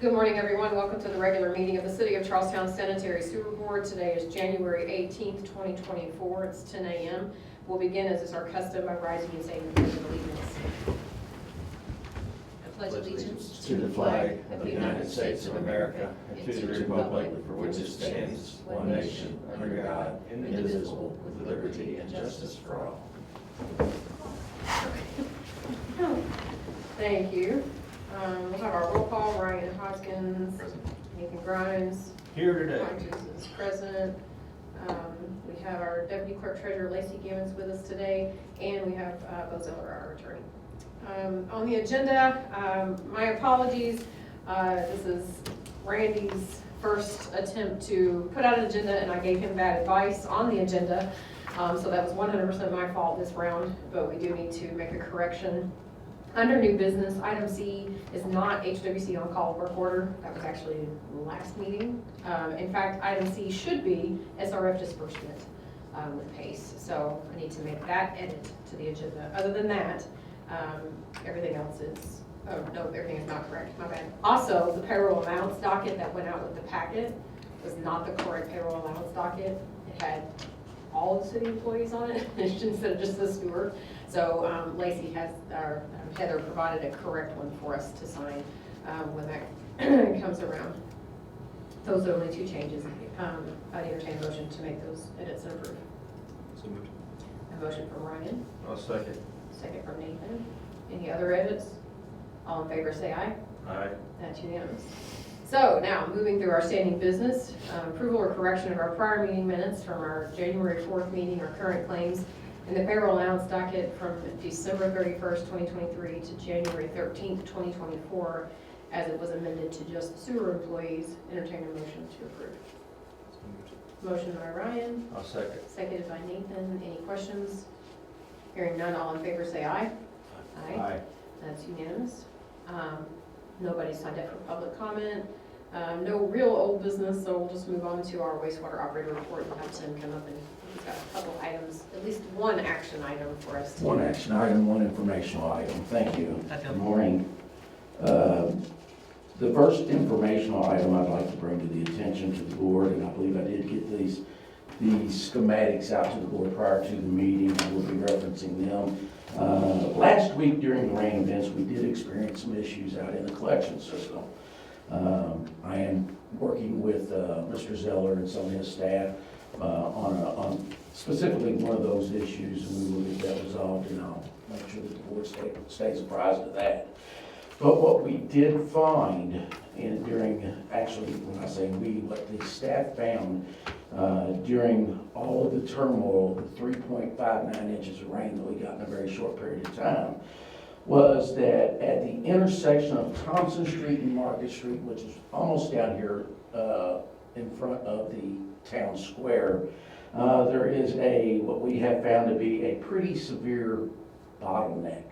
Good morning, everyone. Welcome to the regular meeting of the City of Charlestown Sanitary Sewer Board. Today is January 18th, 2024. It's 10 a.m. We'll begin, as is our custom, by rising and saying the Pledge of Allegiance. I pledge allegiance to the flag of the United States of America and to the republic for which it stands, one nation, under God, indivisible, with liberty and justice for all. Thank you. We'll have our roll call. Ryan Hoskins, Nathan Grimes. Here today. Hodges is present. We have our Deputy Clerk Treasurer Lacey Gibbons with us today, and we have Bo Zeller, our attorney. On the agenda, my apologies. This is Randy's first attempt to put out an agenda, and I gave him bad advice on the agenda. So that was 100% my fault this round, but we do need to make a correction. Under new business, item C is not HWC on-call work order. That was actually last meeting. In fact, item C should be SRF disbursement with PACE. So I need to make that edit to the agenda. Other than that, everything else is, oh no, everything is not correct, my bad. Also, the payroll allowance docket that went out with the packet was not the correct payroll allowance docket. It had all the city employees on it instead of just the steward. So Lacey has, our Heather provided a correct one for us to sign when that comes around. Those are the only two changes. I'd entertain a motion to make those edits and approve. So moved. A motion from Ryan. I'll second. Second from Nathan. Any other edits? All in favor say aye. Aye. That's unanimous. So now, moving through our standing business, approval or correction of our prior meeting minutes from our January 4th meeting, our current claims, and the payroll allowance docket from December 31st, 2023 to January 13th, 2024, as it was amended to just sewer employees. Entertain a motion to approve. Motion by Ryan. I'll second. Seconded by Nathan. Any questions? Hearing none, all in favor say aye. Aye. That's unanimous. Nobody signed up for public comment. No real old business, so we'll just move on to our wastewater operator report and have Tim come up, and he's got a couple items, at least one action item for us. One action item, one informational item. Thank you. Good morning. The first informational item I'd like to bring to the attention to the board, and I believe I did get these schematics out to the board prior to the meeting. I will be referencing them. Last week during the rain events, we did experience some issues out in the collection system. I am working with Mr. Zeller and some of his staff on specifically one of those issues, and we will get that resolved, and I'll make sure that the board stays apprised of that. But what we did find actually, when I say we, what the staff found during all of the turmoil, the 3.59 inches of rain that we got in a very short period of time, was that at the intersection of Thompson Street and Market Street, which is almost down here in front of the town square, there is what we have found to be a pretty severe bottleneck.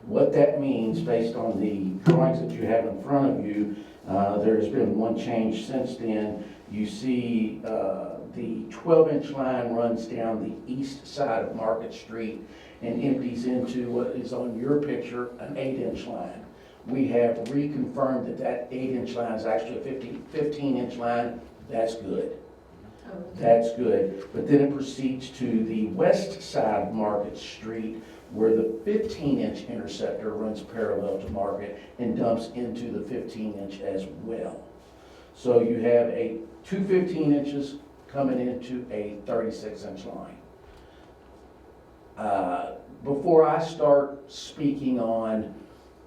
What that means, based on the drawings that you have in front of you, there has been one change since then. You see the 12-inch line runs down the east side of Market Street and empties into what is on your picture, an 8-inch line. We have reconfirmed that 8-inch line is actually a 15-inch line. That's good. That's good. But then it proceeds to the west side of Market Street, where the 15-inch interceptor runs parallel to Market and dumps into the 15-inch as well. So you have two 15 inches coming into a 36-inch line. Before I start speaking on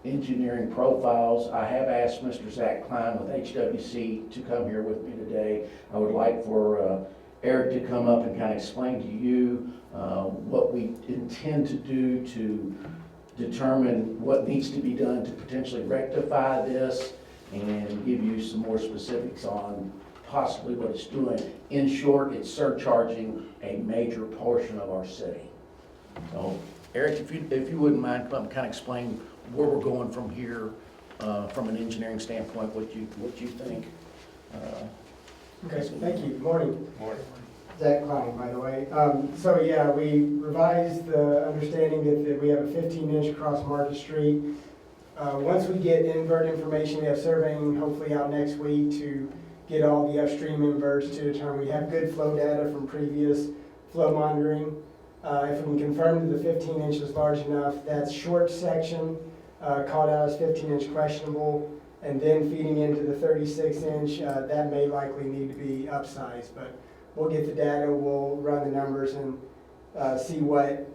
engineering profiles, I have asked Mr. Zach Klein with HWC to come here with me today. I would like for Eric to come up and kind of explain to you what we intend to do to determine what needs to be done to potentially rectify this, and give you some more specifics on possibly what it's doing. In short, it's surcharging a major portion of our city. So, Eric, if you wouldn't mind, come up and kind of explain where we're going from here, from an engineering standpoint, what you think. Okay, thank you. Good morning. Morning. Zach Klein, by the way. So yeah, we revised the understanding that we have a 15-inch across Market Street. Once we get invert information, we have surveying hopefully out next week to get all the upstream inverts to determine we have good flow data from previous flow monitoring. If we can confirm that the 15 inch is large enough, that short section called out as 15 inch questionable, and then feeding into the 36 inch, that may likely need to be upsized. But we'll get the data, we'll run the numbers and see what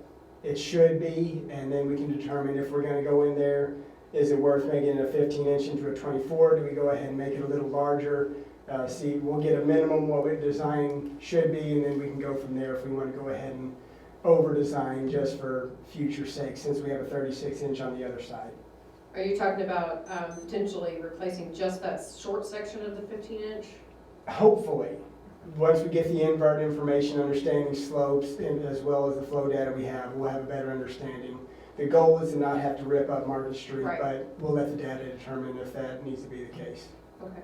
it should be, and then we can determine if we're gonna go in there, is it worth making it a 15 inch into a 24? Do we go ahead and make it a little larger? We'll get a minimum what the design should be, and then we can go from there if we want to go ahead and over-design just for future sake, since we have a 36 inch on the other side. Are you talking about potentially replacing just that short section of the 15 inch? Hopefully, once we get the invert information, understanding slopes, and as well as the flow data we have, we'll have a better understanding. The goal is to not have to rip up Market Street, Right. but we'll let the data determine if that needs to be the case. Okay.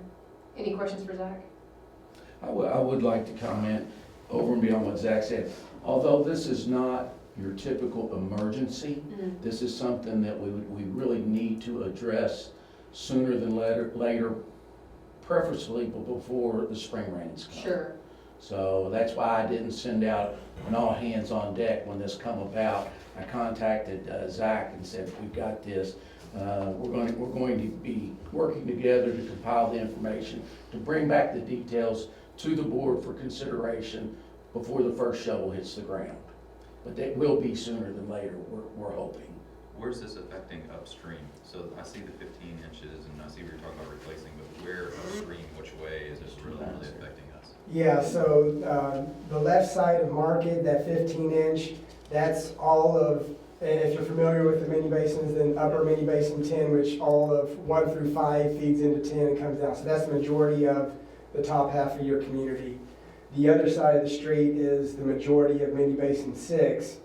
Any questions for Zach? I would like to comment over and beyond what Zach said. Although this is not your typical emergency, this is something that we really need to address sooner than later, preferably before the spring rains come. Sure. So that's why I didn't send out an all hands on deck when this come about. I contacted Zach and said, we've got this. We're going to be working together to compile the information, to bring back the details to the board for consideration before the first shovel hits the ground. But that will be sooner than later, we're hoping. Where's this affecting upstream? So I see the 15 inches and I see what you're talking about replacing, but where upstream, which way is this really affecting us? Yeah, so the left side of Market, that 15 inch, that's all of, if you're familiar with the mini basins, then upper mini basin 10, which all of 1 through 5 feeds into 10 and comes down. So that's the majority of the top half of your community. The other side of the street is the majority of mini basin 6,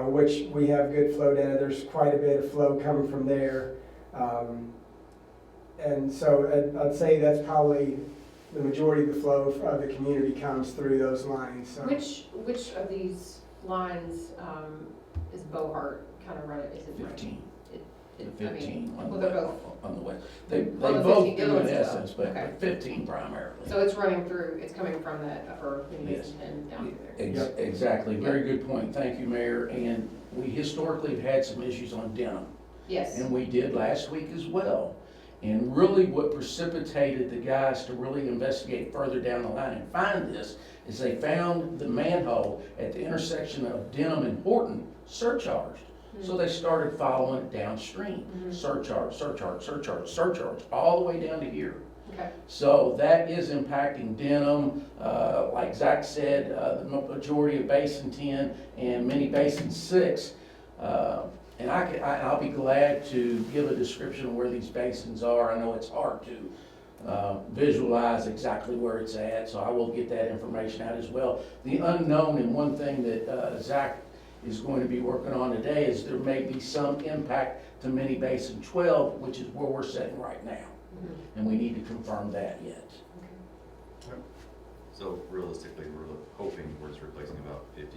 which we have good flow data. There's quite a bit of flow coming from there. And so I'd say that's probably the majority of the flow of the community comes through those lines. So. Which of these lines is Bohart kind of running? Is it 15. The I mean, 15 on well, the they're west, both. on the west. They Well, the both 15 do in gallons, though. essence, but Okay. 15 primarily. So it's running through, it's coming from that upper mini Yes. basin 10 down through there. Exactly, very good point, thank you, Mayor. And we historically have had some issues on Denham, Yes. and we did last week as well. And really what precipitated the guys to really investigate further down the line and find this is they found the manhole at the intersection of Denham and Horton surcharged. So they started following it downstream, surcharge, all the way down to here. Okay. So that is impacting Denham, like Zach said, the majority of Basin 10 and mini Basin 6. And I'll be glad to give a description of where these basins are. I know it's hard to visualize exactly where it's at, so I will get that information out as well. The unknown, and one thing that Zach is going to be working on today, is there may be some impact to mini Basin 12, which is where we're sitting right now. And we need to confirm that yet. So realistically, we're hoping we're just replacing about 50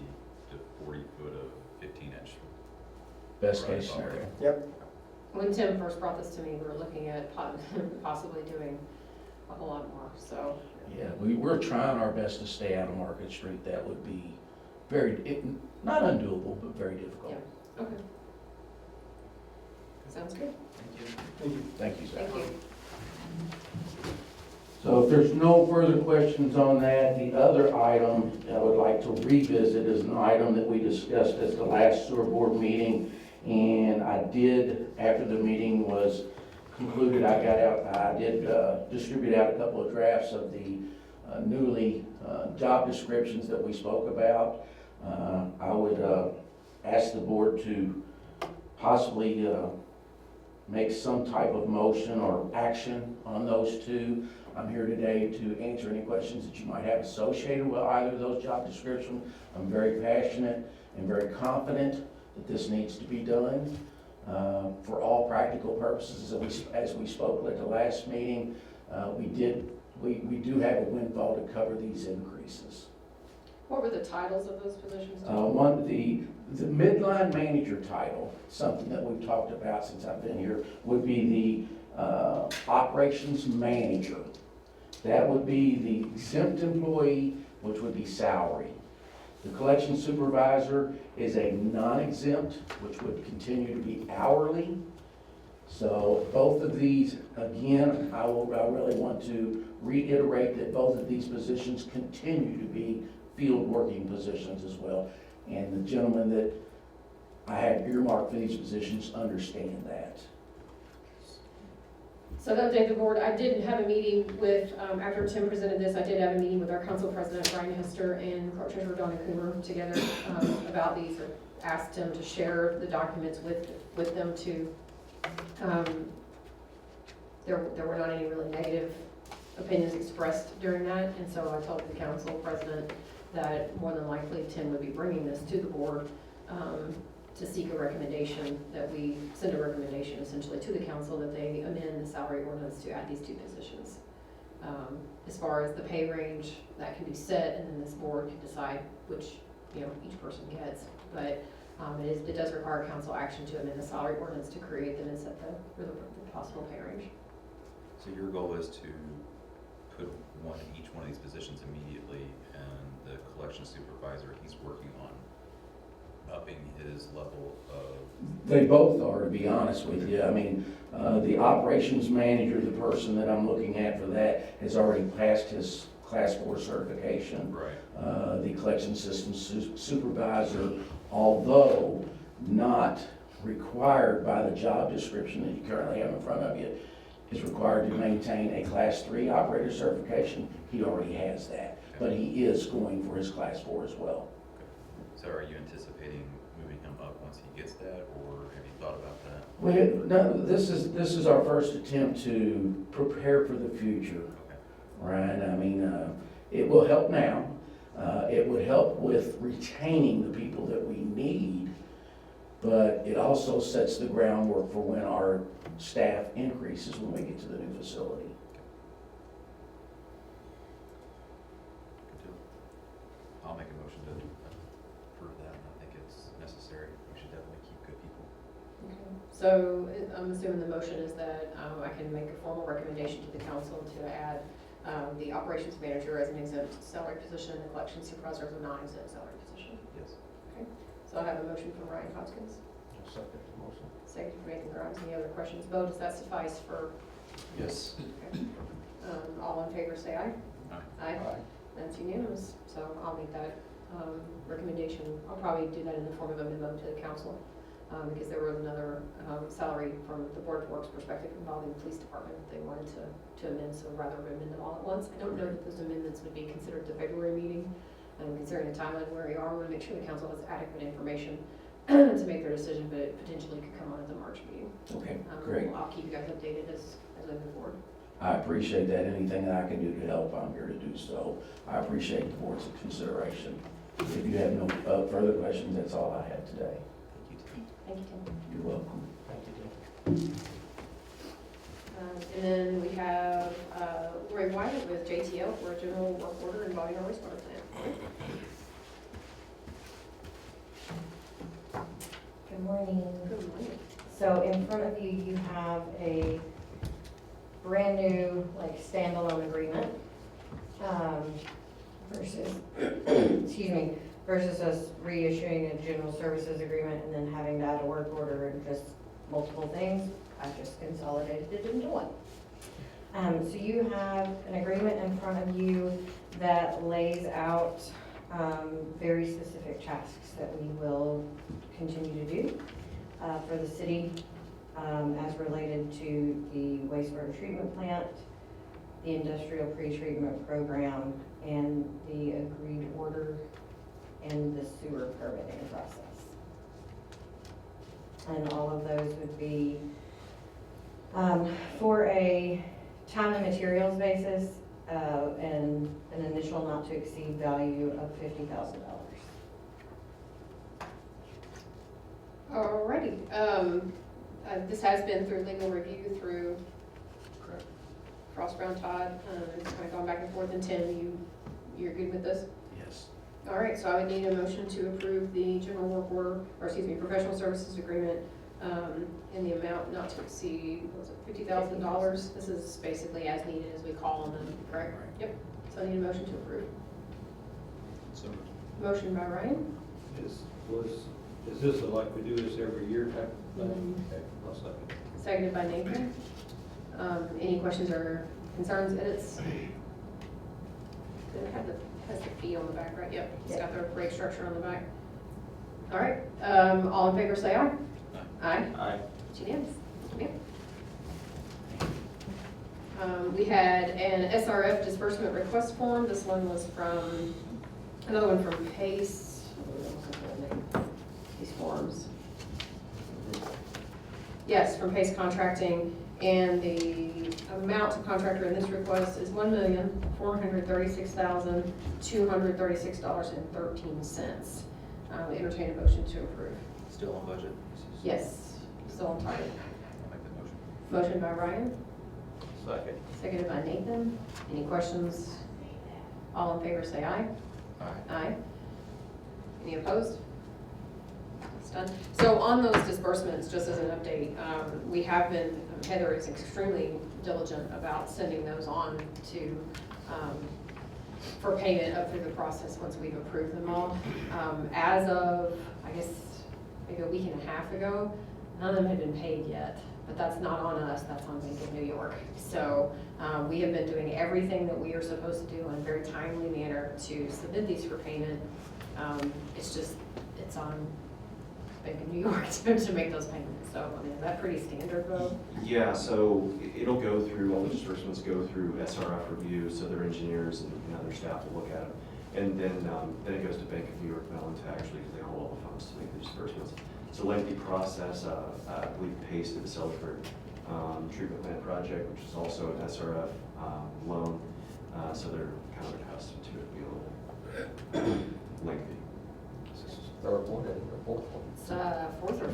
to 40 foot of 15 inch. Best case scenario. Yep. When Tim first brought this to me, we were looking at possibly doing a whole lot more, so. Yeah, we're trying our best to stay out of Market Street. That would be not undoable, but very difficult. Yeah. Okay. Sounds good. Thank you. Thank you. Thank you, Zach. Thank you. So if there's no further questions on that, the other item I would like to revisit is an item that we discussed at the last sewer board meeting. And I did, after the meeting was concluded, I did distribute out a couple of drafts of the newly job descriptions that we spoke about. I would ask the board to possibly make some type of motion or action on those two. I'm here today to answer any questions that you might have associated with either of those job descriptions. I'm very passionate and very confident that this needs to be done for all practical purposes. As we spoke at the last meeting, we do have a windfall to cover these increases. What were the titles of those positions? The midline manager title, something that we've talked about since I've been here, would be the operations manager. That would be the exempt employee, which would be salary. The collection supervisor is a non-exempt, which would continue to be hourly. So both of these, again, I really want to reiterate that both of these positions continue to be field working positions as well. And the gentlemen that I have earmarked for these positions understand that. So to update the board, I did have a meeting with, after Tim presented this, I did have a meeting with our council president, Brian Hester, and clerk treasurer Donna Coomer together about these. I asked him to share the documents with them to, there were not any really negative opinions expressed during that, and so I told the council president that more than likely Tim would be bringing this to the board to seek a recommendation, that we send a recommendation essentially to the council that they amend the salary ordinance to add these two positions. As far as the pay range, that can be set, and then this board can decide which, each person gets. But it does require council action to amend the salary ordinance to create them and set the possible pay range. So your goal is to put one in each one of these positions immediately, and the collection supervisor, he's working on upping his level of... They both are, to be honest with you. I mean, the operations manager, the person that I'm looking at for that, has already passed his Class 4 certification. Right. The collection systems supervisor, although not required by the job description that you currently have in front of you, is required to maintain a Class 3 operator certification. He already has that, but he is going for his Class 4 as well. So are you anticipating moving him up once he gets that, or have you thought about that? Well, no, this is our first attempt to prepare for the future, Okay. right? I mean, it will help now. It would help with retaining the people that we need, but it also sets the groundwork for when our staff increases when we get to the new facility. Good deal. I'll make a motion to approve that, and I think it's necessary. We should definitely keep good people. Okay. So I'm assuming the motion is that I can make a formal recommendation to the council to add the operations manager as an exempt salary position and the collection supervisor as a non-exempt salary position. Yes. So I have a motion from Ryan Hoskins, I'll second the motion. second from Nathan Grimes. Any other questions? Bo, does that suffice for, Yes. all in favor say aye? Aye. Aye. That's unanimous, so I'll make that recommendation. I'll probably do that in the form of a memo to the council, because there was another salary from the Board of Works perspective involving the police department that they wanted to amend, so rather amend them all at once. I don't know that those amendments would be considered at the February meeting, and considering the timeline where we are, we want to make sure the council has adequate information to make their decision, but it potentially could come on at the March meeting. Okay, great. I'll keep you guys updated as I move forward. I appreciate that. Anything that I can do to help, I'm here to do so. I appreciate the board's consideration. If you have no further questions, that's all I have today. Thank you, Tim. Thank you, Tim. You're welcome. Thank you, Tim. And then we have Lori Wyatt with JTL for a general work order involving our wastewater plant. Good morning. Good morning. So in front of you, you have a brand new, standalone agreement, versus, excuse me, versus us reissuing a general services agreement and then having to add a work order and just multiple things. I just consolidated it into one. So you have an agreement in front of you that lays out very specific tasks that we will continue to do for the city as related to the wastewater treatment plant, the industrial pre-treatment program, and the agreed order and the sewer permitting process. And all of those would be for a time and materials basis and an initial not to exceed value of $50,000. Alrighty, this has been through legal review through Correct. Frost Brown Todd, it's kind of gone back and forth, and Tim, you're good with this? Yes. All right, so I would need a motion to approve the general work order, or excuse me, professional services agreement, in the amount not to exceed, what was it, $50,000? This is basically as needed as we call on them, correct? Right. Yep, so I need a motion to approve. So, Motion by Ryan, Is this like we do this every year type of thing? Okay, I'll second. seconded by Nathan. Any questions or concerns, edits? It has the fee on the back, right? Yep, it's got the rate structure on the back. All right, all in favor say aye. Aye. Aye. It's unanimous. Yep. We had an SRF disbursement request form. This one was from, another one from Pace. These forms. Yes, from Pace Contracting, and the amount to contractor in this request is $1,436,236.13. Entertain a motion to approve. still on budget? Yes, still on target. I'll make that motion. Motion by Ryan, Second. seconded by Nathan. Any questions? All in favor say aye. Aye. Aye. Any opposed? It's done. So on those disbursements, just as an update, we have been, Heather is extremely diligent about sending those on to, for payment up through the process once we've approved them all. As of, I guess, maybe a week and a half ago, none of them had been paid yet, but that's not on us, that's on Bank of New York. So we have been doing everything that we are supposed to do in a very timely manner to submit these for payment. It's just, it's on Bank of New York to make those payments. So, I mean, is that pretty standard, Bo? Yeah, so it'll go through, all the disbursements go through SRF review, so their engineers and other staff will look at them. And then it goes to Bank of New York Mellon to actually, because they hold all the funds to make the disbursements. It's a lengthy process. I believe PACE did the Sellersburg treatment plant project, which is also an SRF loan. So they're kind of accustomed to it being a little lengthy. Third one and the fourth one. It's fourth or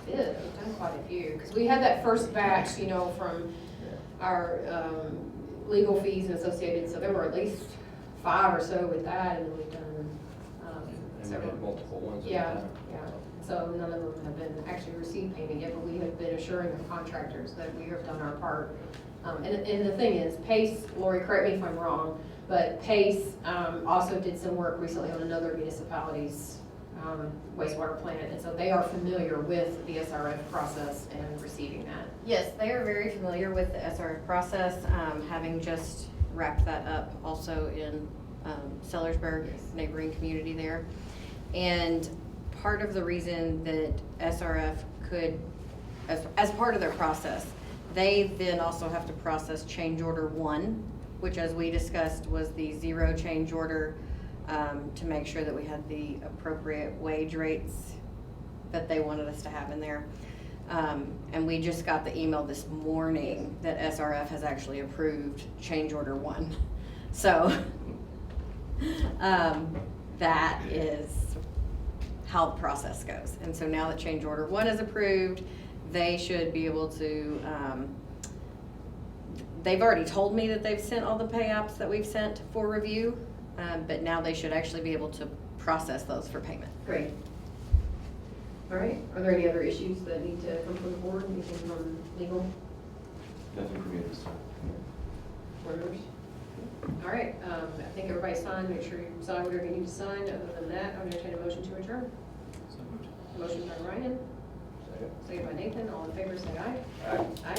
fifth, we've done quite a few. Because we had that first batch, you know, from our legal fees and associated, so there were at least 5 or so with that, and then we've done And we several. had multiple ones. at a Yeah, time. yeah. So none of them have been actually received payment yet, but we have been assuring the contractors that we have done our part. And the thing is, PACE, Lori, correct me if I'm wrong, but PACE also did some work recently on another municipality's wastewater plant, and so they are familiar with the SRF process and receiving that. Yes, they are very familiar with the SRF process, having just wrapped that up also in Sellersburg, neighboring community there. And part of the reason that SRF could, as part of their process, they then also have to process change order 1, which, as we discussed, was the 0 change order, to make sure that we had the appropriate wage rates that they wanted us to have in there. And we just got the email this morning that SRF has actually approved change order 1. So that is how the process goes. And so now that change order 1 is approved, they should be able to, they've already told me that they've sent all the pay apps that we've sent for review, but now they should actually be able to process those for payment. Great. All right, are there any other issues that need to come from the board, anything from legal? Nothing for me at this time. Orders. All right, I think everybody signed, make sure you sign whatever you need to sign. Other than that, I'm going to entertain a motion to adjourn. So moved. Motion by Ryan, Second. second by Nathan, all in favor say aye. Aye. Aye.